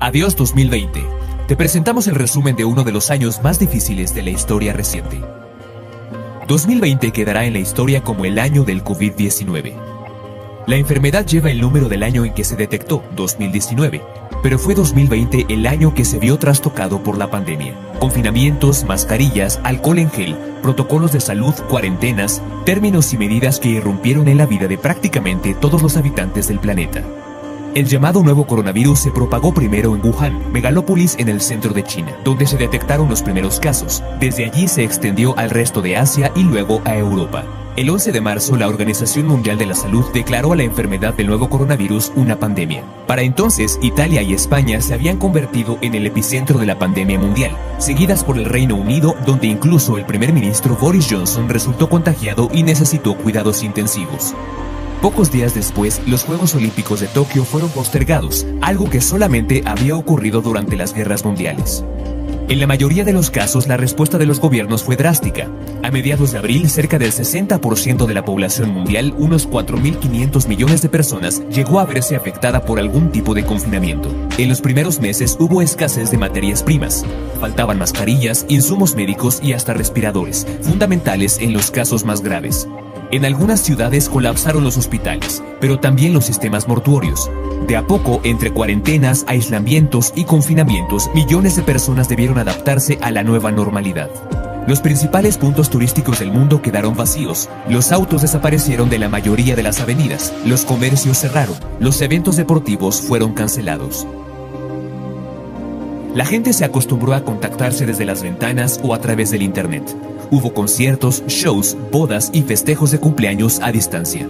Adiós 2020. Te presentamos el resumen de uno de los años más difíciles de la historia reciente. 2020 quedará en la historia como el año del COVID-19. La enfermedad lleva el número del año en que se detectó, 2019, pero fue 2020 el año que se vio trastocado por la pandemia. Confinamientos, mascarillas, alcohol en gel, protocolos de salud, cuarentenas, términos y medidas que irrumpieron en la vida de prácticamente todos los habitantes del planeta. El llamado nuevo coronavirus se propagó primero en Wuhan, megalópolis en el centro de China, donde se detectaron los primeros casos. Desde allí se extendió al resto de Asia y luego a Europa. El 11 de marzo, la Organización Mundial de la Salud declaró a la enfermedad del nuevo coronavirus una pandemia. Para entonces, Italia y España se habían convertido en el epicentro de la pandemia mundial, seguidas por el Reino Unido, donde incluso el primer ministro Boris Johnson resultó contagiado y necesitó cuidados intensivos. Pocos días después, los Juegos Olímpicos de Tokio fueron postergados, algo que solamente había ocurrido durante las guerras mundiales. En la mayoría de los casos, la respuesta de los gobiernos fue drástica. A mediados de abril, cerca del 60% de la población mundial, unos 4.500 millones de personas, llegó a verse afectada por algún tipo de confinamiento. En los primeros meses hubo escasez de materias primas. Faltaban mascarillas, insumos médicos y hasta respiradores, fundamentales en los casos más graves. En algunas ciudades colapsaron los hospitales, pero también los sistemas mortuorios. De a poco, entre cuarentenas, aislamientos y confinamientos, millones de personas debieron adaptarse a la nueva normalidad. Los principales puntos turísticos del mundo quedaron vacíos, los autos desaparecieron de la mayoría de las avenidas, los comercios cerraron, los eventos deportivos fueron cancelados. La gente se acostumbró a contactarse desde las ventanas o a través del internet. Hubo conciertos, shows, bodas y festejos de cumpleaños a distancia.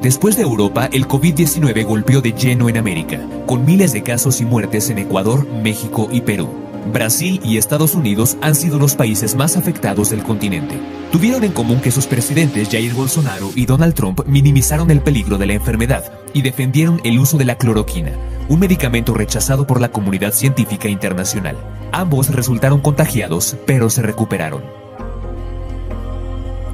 Después de Europa, el COVID-19 golpeó de lleno en América, con miles de casos y muertes en Ecuador, México y Perú. Brasil y Estados Unidos han sido los países más afectados del continente. Tuvieron en común que sus presidentes Jair Bolsonaro y Donald Trump minimizaron el peligro de la enfermedad y defendieron el uso de la cloroquina, un medicamento rechazado por la comunidad científica internacional. Ambos resultaron contagiados, pero se recuperaron.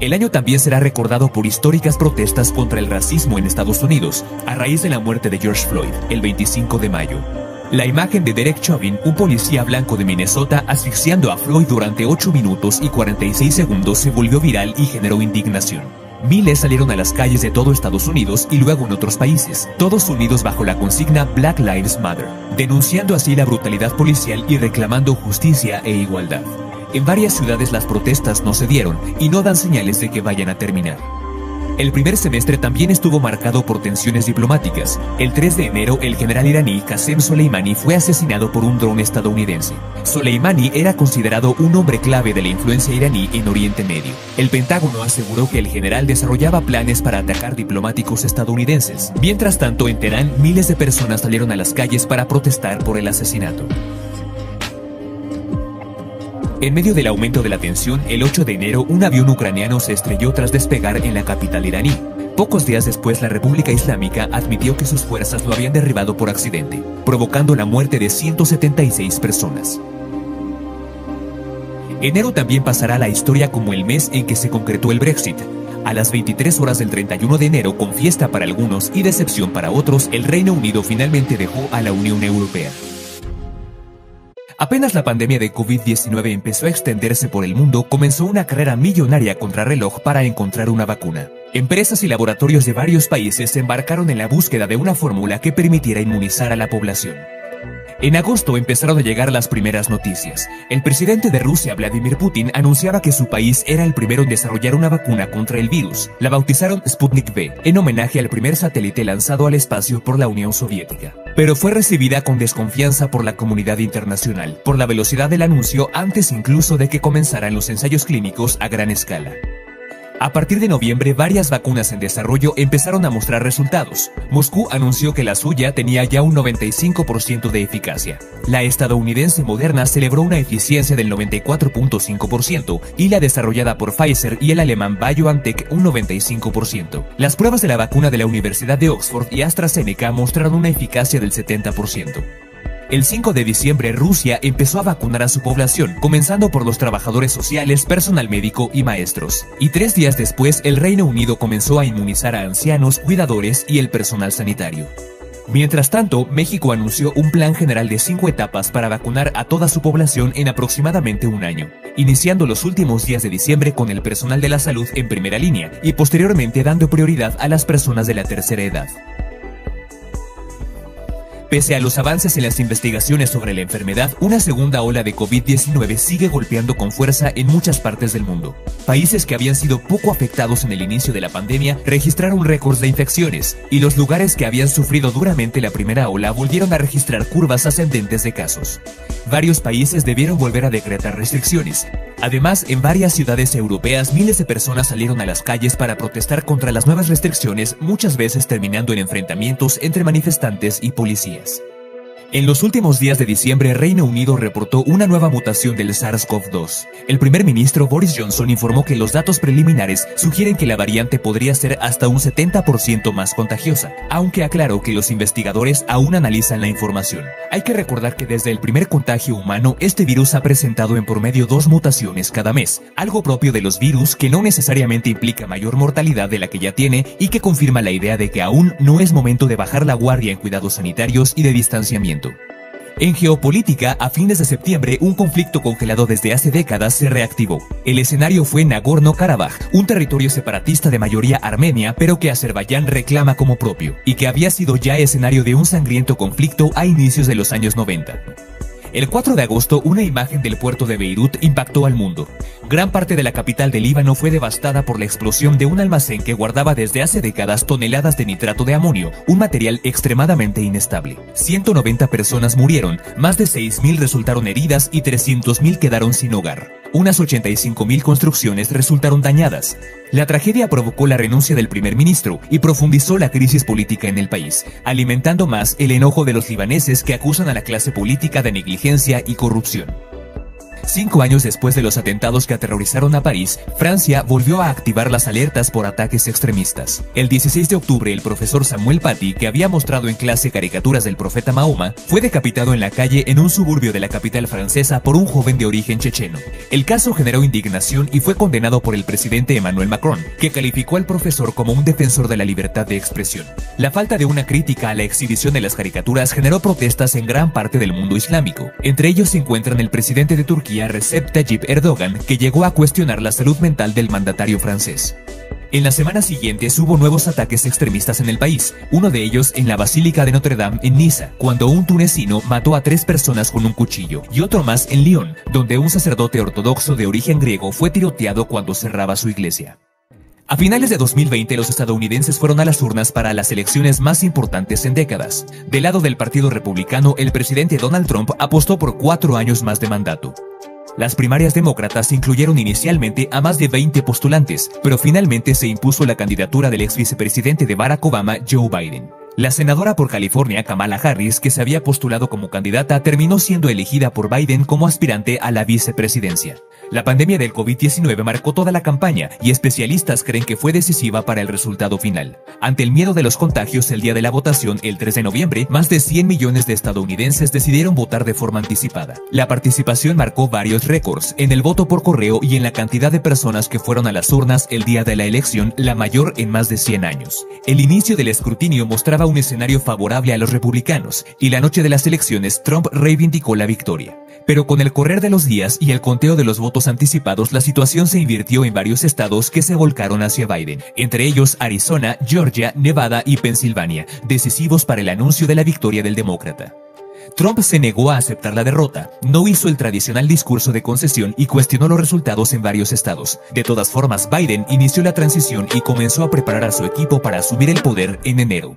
El año también será recordado por históricas protestas contra el racismo en Estados Unidos, a raíz de la muerte de George Floyd, el 25 de mayo. La imagen de Derek Chauvin, un policía blanco de Minnesota, asfixiando a Floyd durante 8 minutos y 46 segundos se volvió viral y generó indignación. Miles salieron a las calles de todo Estados Unidos y luego en otros países, todos unidos bajo la consigna Black Lives Matter, denunciando así la brutalidad policial y reclamando justicia e igualdad. En varias ciudades las protestas no cedieron y no dan señales de que vayan a terminar. El primer semestre también estuvo marcado por tensiones diplomáticas. El 3 de enero, el general iraní Qasem Soleimani fue asesinado por un dron estadounidense. Soleimani era considerado un hombre clave de la influencia iraní en Oriente Medio. El Pentágono aseguró que el general desarrollaba planes para atacar diplomáticos estadounidenses. Mientras tanto, en Teherán, miles de personas salieron a las calles para protestar por el asesinato. En medio del aumento de la tensión, el 8 de enero un avión ucraniano se estrelló tras despegar en la capital iraní. Pocos días después, la República Islámica admitió que sus fuerzas lo habían derribado por accidente, provocando la muerte de 176 personas. Enero también pasará a la historia como el mes en que se concretó el Brexit. A las 23 horas del 31 de enero, con fiesta para algunos y decepción para otros, el Reino Unido finalmente dejó a la Unión Europea. Apenas la pandemia de COVID-19 empezó a extenderse por el mundo, comenzó una carrera millonaria contrarreloj para encontrar una vacuna. Empresas y laboratorios de varios países se embarcaron en la búsqueda de una fórmula que permitiera inmunizar a la población. En agosto empezaron a llegar las primeras noticias. El presidente de Rusia, Vladimir Putin, anunciaba que su país era el primero en desarrollar una vacuna contra el virus. La bautizaron Sputnik V, en homenaje al primer satélite lanzado al espacio por la Unión Soviética. Pero fue recibida con desconfianza por la comunidad internacional, por la velocidad del anuncio antes incluso de que comenzaran los ensayos clínicos a gran escala. A partir de noviembre, varias vacunas en desarrollo empezaron a mostrar resultados. Moscú anunció que la suya tenía ya un 95% de eficacia. La estadounidense Moderna celebró una eficiencia del 94.5% y la desarrollada por Pfizer y el alemán BioNTech un 95%. Las pruebas de la vacuna de la Universidad de Oxford y AstraZeneca mostraron una eficacia del 70%. El 5 de diciembre, Rusia empezó a vacunar a su población, comenzando por los trabajadores sociales, personal médico y maestros. Y 3 días después, el Reino Unido comenzó a inmunizar a ancianos, cuidadores y el personal sanitario. Mientras tanto, México anunció un plan general de 5 etapas para vacunar a toda su población en aproximadamente un año, iniciando los últimos días de diciembre con el personal de la salud en primera línea y posteriormente dando prioridad a las personas de la tercera edad. Pese a los avances en las investigaciones sobre la enfermedad, una segunda ola de COVID-19 sigue golpeando con fuerza en muchas partes del mundo. Países que habían sido poco afectados en el inicio de la pandemia registraron récords de infecciones, y los lugares que habían sufrido duramente la primera ola volvieron a registrar curvas ascendentes de casos. Varios países debieron volver a decretar restricciones. Además, en varias ciudades europeas, miles de personas salieron a las calles para protestar contra las nuevas restricciones, muchas veces terminando en enfrentamientos entre manifestantes y policías. En los últimos días de diciembre, Reino Unido reportó una nueva mutación del SARS-CoV-2. El primer ministro Boris Johnson informó que los datos preliminares sugieren que la variante podría ser hasta un 70% más contagiosa, aunque aclaró que los investigadores aún analizan la información. Hay que recordar que desde el primer contagio humano, este virus ha presentado en promedio 2 mutaciones cada mes, algo propio de los virus que no necesariamente implica mayor mortalidad de la que ya tiene y que confirma la idea de que aún no es momento de bajar la guardia en cuidados sanitarios y de distanciamiento. En geopolítica, a fines de septiembre, un conflicto congelado desde hace décadas se reactivó. El escenario fue Nagorno-Karabaj, un territorio separatista de mayoría armenia, pero que Azerbaiyán reclama como propio, y que había sido ya escenario de un sangriento conflicto a inicios de los años 90. El 4 de agosto, una imagen del puerto de Beirut impactó al mundo. Gran parte de la capital del Líbano fue devastada por la explosión de un almacén que guardaba desde hace décadas toneladas de nitrato de amonio, un material extremadamente inestable. 190 personas murieron, más de 6.000 resultaron heridas y 300.000 quedaron sin hogar. Unas 85.000 construcciones resultaron dañadas. La tragedia provocó la renuncia del primer ministro y profundizó la crisis política en el país, alimentando más el enojo de los libaneses que acusan a la clase política de negligencia y corrupción. 5 años después de los atentados que aterrorizaron a París, Francia volvió a activar las alertas por ataques extremistas. El 16 de octubre, el profesor Samuel Paty, que había mostrado en clase caricaturas del profeta Mahoma, fue decapitado en la calle en un suburbio de la capital francesa por un joven de origen checheno. El caso generó indignación y fue condenado por el presidente Emmanuel Macron, que calificó al profesor como un defensor de la libertad de expresión. La falta de una crítica a la exhibición de las caricaturas generó protestas en gran parte del mundo islámico. Entre ellos se encuentran el presidente de Turquía, Recep Tayyip Erdogan, que llegó a cuestionar la salud mental del mandatario francés. En las semanas siguientes hubo nuevos ataques extremistas en el país, uno de ellos en la Basílica de Notre Dame en Niza, cuando un tunecino mató a 3 personas con un cuchillo, y otro más en Lyon, donde un sacerdote ortodoxo de origen griego fue tiroteado cuando cerraba su iglesia. A finales de 2020, los estadounidenses fueron a las urnas para las elecciones más importantes en décadas. Del lado del Partido Republicano, el presidente Donald Trump apostó por 4 años más de mandato. Las primarias demócratas incluyeron inicialmente a más de 20 postulantes, pero finalmente se impuso la candidatura del ex vicepresidente de Barack Obama, Joe Biden. La senadora por California, Kamala Harris, que se había postulado como candidata, terminó siendo elegida por Biden como aspirante a la vicepresidencia. La pandemia del COVID-19 marcó toda la campaña y especialistas creen que fue decisiva para el resultado final. Ante el miedo de los contagios el día de la votación, el 3 de noviembre, más de 100 millones de estadounidenses decidieron votar de forma anticipada. La participación marcó varios récords en el voto por correo y en la cantidad de personas que fueron a las urnas el día de la elección, la mayor en más de 100 años. El inicio del escrutinio mostraba un escenario favorable a los republicanos y la noche de las elecciones Trump reivindicó la victoria. Pero con el correr de los días y el conteo de los votos anticipados, la situación se invirtió en varios estados que se volcaron hacia Biden, entre ellos Arizona, Georgia, Nevada y Pensilvania, decisivos para el anuncio de la victoria del demócrata. Trump se negó a aceptar la derrota, no hizo el tradicional discurso de concesión y cuestionó los resultados en varios estados. De todas formas, Biden inició la transición y comenzó a preparar a su equipo para asumir el poder en enero.